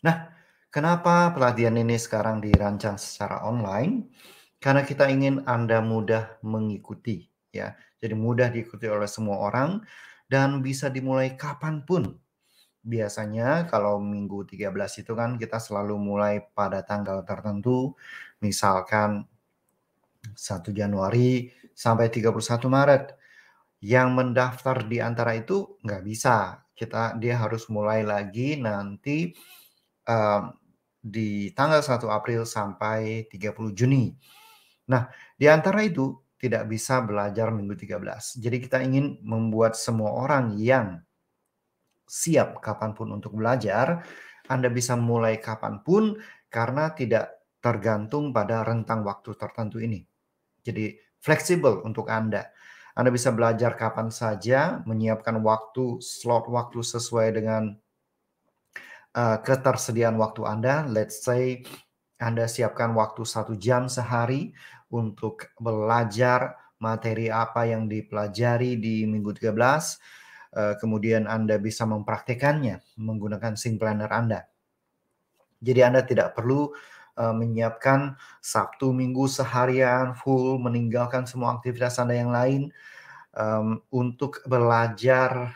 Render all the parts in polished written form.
Nah, kenapa pelatihan ini sekarang dirancang secara online? Karena kita ingin Anda mudah mengikuti, ya. Jadi mudah diikuti oleh semua orang dan bisa dimulai kapan pun. Biasanya kalau minggu 13 itu kan kita selalu mulai pada tanggal tertentu, misalkan 1 Januari sampai 31 Maret. Yang mendaftar di antara itu nggak bisa, dia harus mulai lagi nanti, eee, di tanggal 1 April sampai 30 Juni. Nah, di antara itu tidak bisa belajar minggu 13. Jadi kita ingin membuat semua orang yang siap kapanpun untuk belajar, Anda bisa mulai kapanpun karena tidak tergantung pada rentang waktu tertentu ini. Jadi fleksibel untuk Anda. Anda bisa belajar kapan saja, menyiapkan slot waktu sesuai dengan ketersediaan waktu Anda. Let's say Anda siapkan waktu 1 jam sehari untuk belajar materi apa yang dipelajari di minggu 13, kemudian Anda bisa mempraktikannya menggunakan Sync Planner Anda. Jadi Anda tidak perlu, menyiapkan Sabtu Minggu seharian full meninggalkan semua aktivitas Anda yang lain, untuk belajar,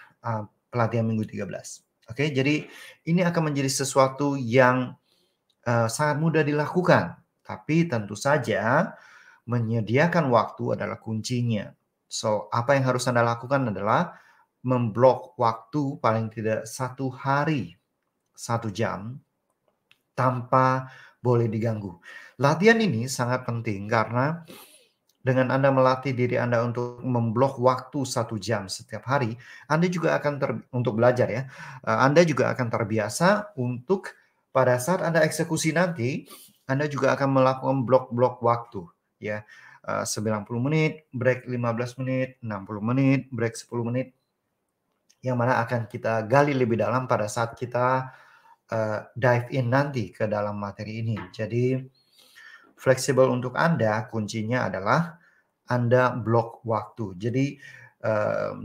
pelatihan minggu 13. Oke, jadi ini akan menjadi sesuatu yang, sangat mudah dilakukan, tapi tentu saja menyediakan waktu adalah kuncinya. So, apa yang harus Anda lakukan adalah memblok waktu paling tidak 1 hari, 1 jam tanpa boleh diganggu. Latihan ini sangat penting karena dengan Anda melatih diri Anda untuk memblok waktu 1 jam setiap hari, Anda juga akan untuk belajar ya, Anda juga akan terbiasa untuk pada saat Anda eksekusi nanti, Anda juga akan melakukan blok-blok waktu ya, 90 menit, break 15 menit, 60 menit, break 10 menit, yang mana akan kita gali lebih dalam pada saat kita, dive in nanti ke dalam materi ini. Jadi fleksibel untuk Anda kuncinya adalah Anda blok waktu. Jadi,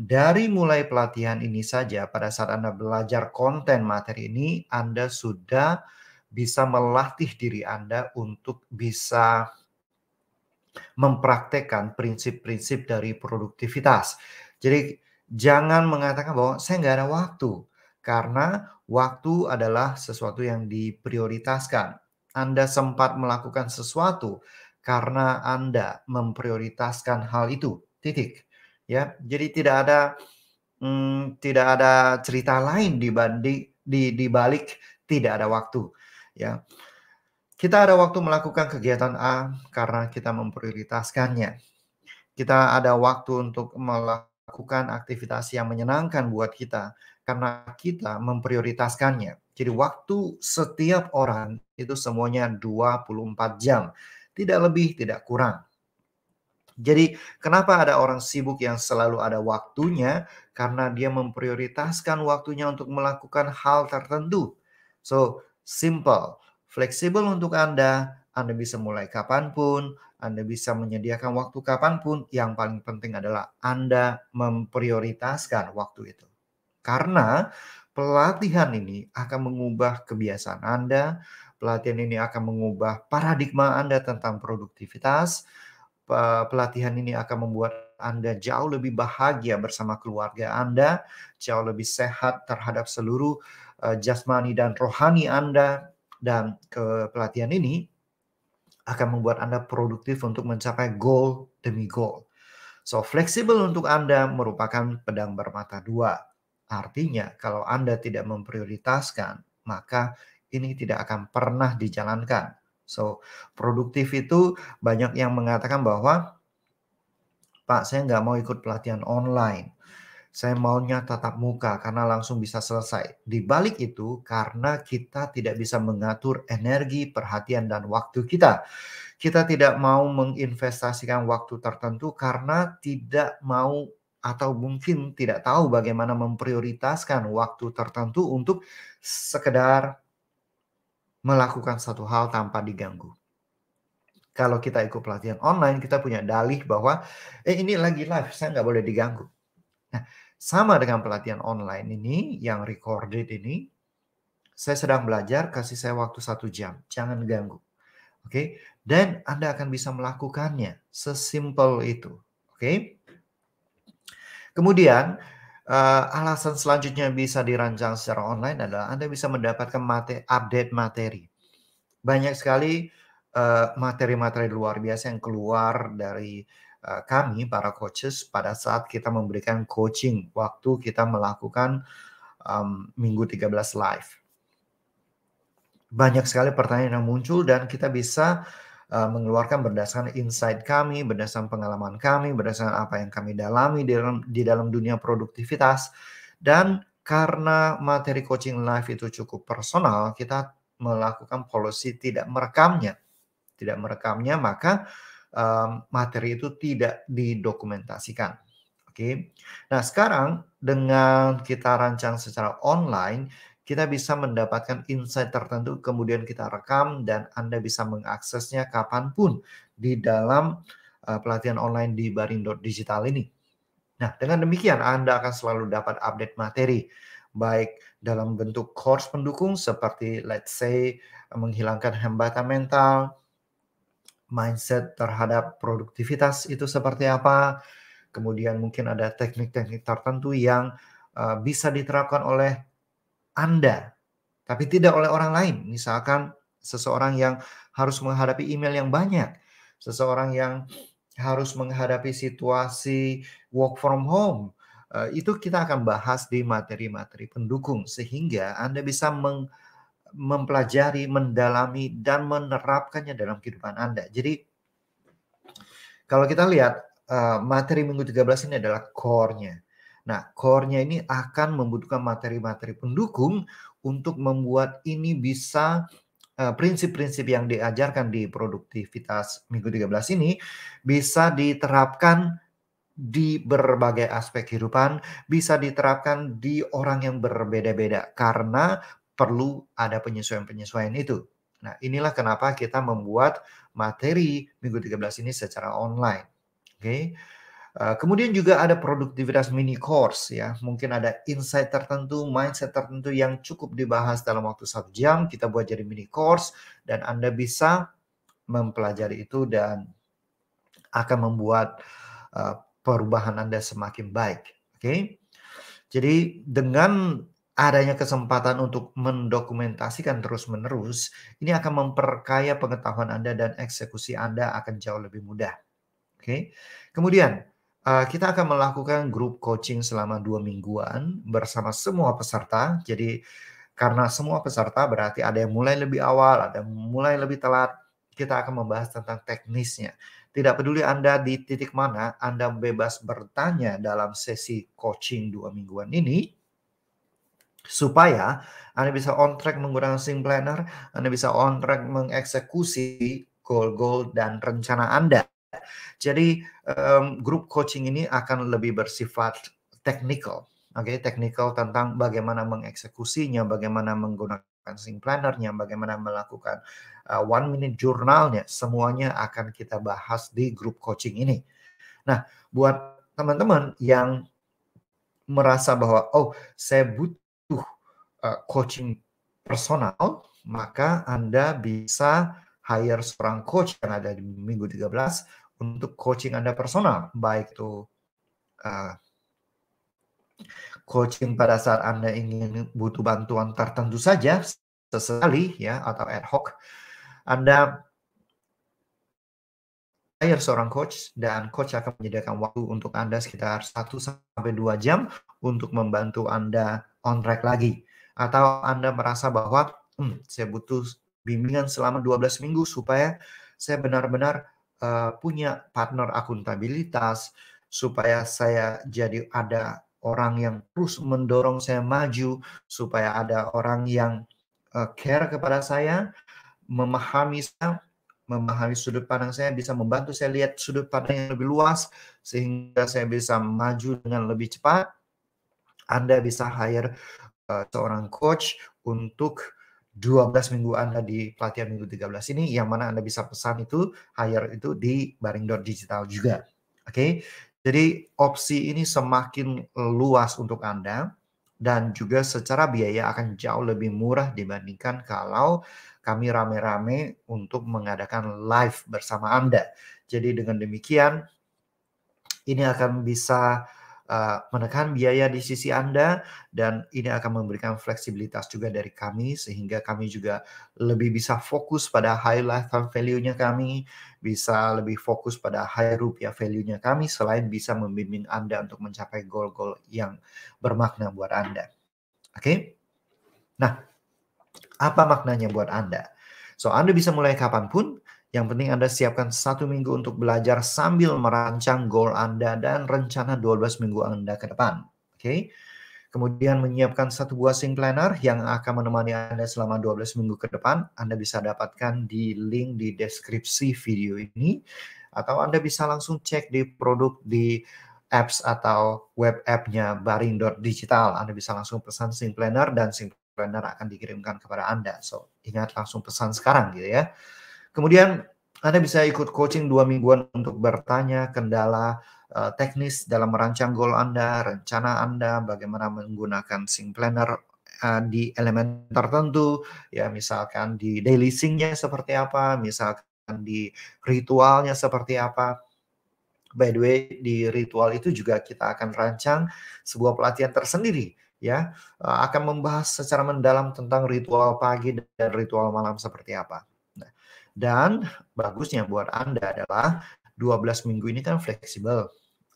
dari mulai pelatihan ini saja pada saat Anda belajar konten materi ini, Anda sudah bisa melatih diri Anda untuk bisa mempraktekkan prinsip-prinsip dari produktivitas. Jadi jangan mengatakan bahwa saya nggak ada waktu, karena waktu adalah sesuatu yang diprioritaskan. Anda sempat melakukan sesuatu karena Anda memprioritaskan hal itu, titik. Ya, jadi tidak ada cerita lain di balik tidak ada waktu, ya. Kita ada waktu melakukan kegiatan A karena kita memprioritaskannya. Kita ada waktu untuk melakukan aktivitas yang menyenangkan buat kita karena kita memprioritaskannya. Jadi waktu setiap orang itu semuanya 24 jam. Tidak lebih, tidak kurang. Jadi kenapa ada orang sibuk yang selalu ada waktunya? Karena dia memprioritaskan waktunya untuk melakukan hal tertentu. So, simple, fleksibel untuk Anda bisa mulai kapanpun, Anda bisa menyediakan waktu kapanpun, yang paling penting adalah Anda memprioritaskan waktu itu. Karena pelatihan ini akan mengubah kebiasaan Anda, pelatihan ini akan mengubah paradigma Anda tentang produktivitas, pelatihan ini akan membuat Anda jauh lebih bahagia bersama keluarga Anda, jauh lebih sehat terhadap seluruh, jasmani dan rohani Anda, dan pelatihan ini akan membuat Anda produktif untuk mencapai goal demi goal. So, fleksibel untuk Anda merupakan pedang bermata dua. Artinya, kalau Anda tidak memprioritaskan, maka ini tidak akan pernah dijalankan. So, produktif itu banyak yang mengatakan bahwa, "Pak, saya nggak mau ikut pelatihan online. Saya maunya tatap muka karena langsung bisa selesai." Di balik itu, karena kita tidak bisa mengatur energi, perhatian, dan waktu kita. Kita tidak mau menginvestasikan waktu tertentu karena tidak mau atau mungkin tidak tahu bagaimana memprioritaskan waktu tertentu untuk sekedar melakukan satu hal tanpa diganggu. Kalau kita ikut pelatihan online, kita punya dalih bahwa, ini lagi live, saya nggak boleh diganggu." Nah, sama dengan pelatihan online ini, yang recorded ini, saya sedang belajar, kasih saya waktu 1 jam, jangan ganggu. Oke, dan Anda akan bisa melakukannya, sesimpel itu. Oke. Kemudian, alasan selanjutnya bisa dirancang secara online adalah Anda bisa mendapatkan update materi. Banyak sekali, materi-materi luar biasa yang keluar dari, kami para coaches pada saat kita memberikan coaching, waktu kita melakukan, Minggu 13 live. Banyak sekali pertanyaan yang muncul dan kita bisa, mengeluarkan berdasarkan insight kami, berdasarkan pengalaman kami, berdasarkan apa yang kami dalami di dalam dunia produktivitas. Dan karena materi coaching live itu cukup personal, kita melakukan policy tidak merekamnya. Tidak merekamnya, maka, materi itu tidak didokumentasikan. Oke. Nah, sekarang dengan kita rancang secara online, kita bisa mendapatkan insight tertentu, kemudian kita rekam dan Anda bisa mengaksesnya kapanpun di dalam, pelatihan online di Baring.Digital ini. Nah, dengan demikian Anda akan selalu dapat update materi, baik dalam bentuk course pendukung seperti let's say, menghilangkan hambatan mental, mindset terhadap produktivitas itu seperti apa, kemudian mungkin ada teknik-teknik tertentu yang, bisa diterapkan oleh Anda, tapi tidak oleh orang lain. Misalkan seseorang yang harus menghadapi email yang banyak, seseorang yang harus menghadapi situasi work from home, itu kita akan bahas di materi-materi pendukung sehingga Anda bisa mempelajari, mendalami, dan menerapkannya dalam kehidupan Anda. Jadi kalau kita lihat, materi Minggu 13 ini adalah core-nya. Nah, core-nya ini akan membutuhkan materi-materi pendukung untuk membuat ini bisa, prinsip-prinsip yang diajarkan di produktivitas Minggu 13 ini bisa diterapkan di berbagai aspek kehidupan, bisa diterapkan di orang yang berbeda-beda karena perlu ada penyesuaian-penyesuaian itu. Nah, inilah kenapa kita membuat materi Minggu 13 ini secara online. Oke. Kemudian juga ada produktivitas mini course ya. Mungkin ada insight tertentu, mindset tertentu yang cukup dibahas dalam waktu 1 jam, kita buat jadi mini course dan Anda bisa mempelajari itu dan akan membuat, perubahan Anda semakin baik. Oke. Jadi dengan adanya kesempatan untuk mendokumentasikan terus-menerus, ini akan memperkaya pengetahuan Anda dan eksekusi Anda akan jauh lebih mudah. Oke. Kemudian, kita akan melakukan grup coaching selama 2 mingguan bersama semua peserta. Jadi karena semua peserta berarti ada yang mulai lebih awal, ada yang mulai lebih telat. Kita akan membahas tentang teknisnya. Tidak peduli Anda di titik mana, Anda bebas bertanya dalam sesi coaching 2 mingguan ini, supaya Anda bisa on track menggunakan Sync Planner, Anda bisa on track mengeksekusi goal-goal dan rencana Anda. Jadi, grup coaching ini akan lebih bersifat technical, oke, technical tentang bagaimana mengeksekusinya, bagaimana menggunakan Sync Planner-nya, bagaimana melakukan, 1 minute journal-nya, semuanya akan kita bahas di grup coaching ini. Nah, buat teman-teman yang merasa bahwa, "Oh, saya butuh, coaching personal," maka Anda bisa hire seorang coach yang ada di Minggu 13 untuk coaching Anda personal, baik itu, eee, coaching pada saat Anda ingin butuh bantuan tertentu saja, sesekali ya, atau ad hoc, Anda hire seorang coach dan coach akan menyediakan waktu untuk Anda sekitar 1 sampai 2 jam untuk membantu Anda on track lagi. Atau Anda merasa bahwa, saya butuh bimbingan selama 12 minggu supaya saya benar-benar, punya partner akuntabilitas, supaya saya jadi ada orang yang terus mendorong saya maju, supaya ada orang yang, care kepada saya, memahami saya, memahami sudut pandang saya, bisa membantu saya lihat sudut pandang yang lebih luas, sehingga saya bisa maju dengan lebih cepat. Anda bisa hire, seorang coach untuk 12 minggu Anda di pelatihan Minggu 13 ini, yang mana Anda bisa pesan itu, hire itu di Baring.Digital juga. Oke. Jadi opsi ini semakin luas untuk Anda. dan juga secara biaya akan jauh lebih murah dibandingkan kalau kami rame-rame untuk mengadakan live bersama Anda. Jadi dengan demikian, ini akan bisa menekan biaya di sisi Anda dan ini akan memberikan fleksibilitas juga dari kami sehingga kami juga lebih bisa fokus pada high lifetime value-nya kami, bisa lebih fokus pada high rupiah value-nya kami selain bisa membimbing Anda untuk mencapai goal-goal yang bermakna buat Anda. Oke? Nah, apa maknanya buat Anda? So, Anda bisa mulai kapanpun, yang penting Anda siapkan 1 minggu untuk belajar sambil merancang goal Anda dan rencana 12 minggu Anda ke depan. Oke? Kemudian menyiapkan satu buah sync planner yang akan menemani Anda selama 12 minggu ke depan. Anda bisa dapatkan di link di deskripsi video ini. Atau Anda bisa langsung cek di produk di apps atau web app-nya Baring.digital. Anda bisa langsung pesan sync planner dan sync planner akan dikirimkan kepada Anda. So, ingat langsung pesan sekarang gitu ya. Kemudian Anda bisa ikut coaching 2 mingguan untuk bertanya kendala teknis dalam merancang goal Anda, rencana Anda, bagaimana menggunakan sync planner di elemen tertentu, ya misalkan di daily sync-nya seperti apa, misalkan di ritualnya seperti apa. By the way, di ritual itu juga kita akan rancang sebuah pelatihan tersendiri ya, akan membahas secara mendalam tentang ritual pagi dan ritual malam seperti apa. Nah, dan bagusnya buat Anda adalah 12 minggu ini kan fleksibel.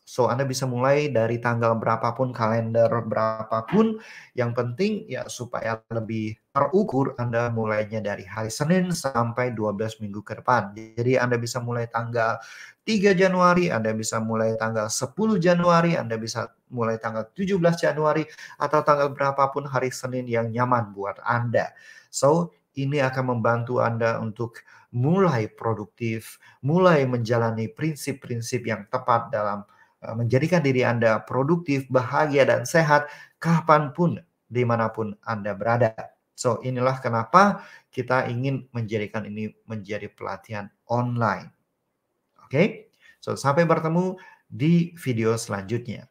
So, Anda bisa mulai dari tanggal berapapun, kalender berapapun, yang penting ya supaya lebih terukur Anda mulainya dari hari Senin sampai 12 minggu ke depan. Jadi Anda bisa mulai tanggal 3 Januari, Anda bisa mulai tanggal 10 Januari, Anda bisa mulai tanggal 17 Januari, atau tanggal berapapun hari Senin yang nyaman buat Anda. So, ini akan membantu Anda untuk mulai produktif, mulai menjalani prinsip-prinsip yang tepat dalam menjadikan diri Anda produktif, bahagia, dan sehat kapanpun, dimanapun Anda berada. So, inilah kenapa kita ingin menjadikan ini menjadi pelatihan online. Oke? So, sampai bertemu di video selanjutnya.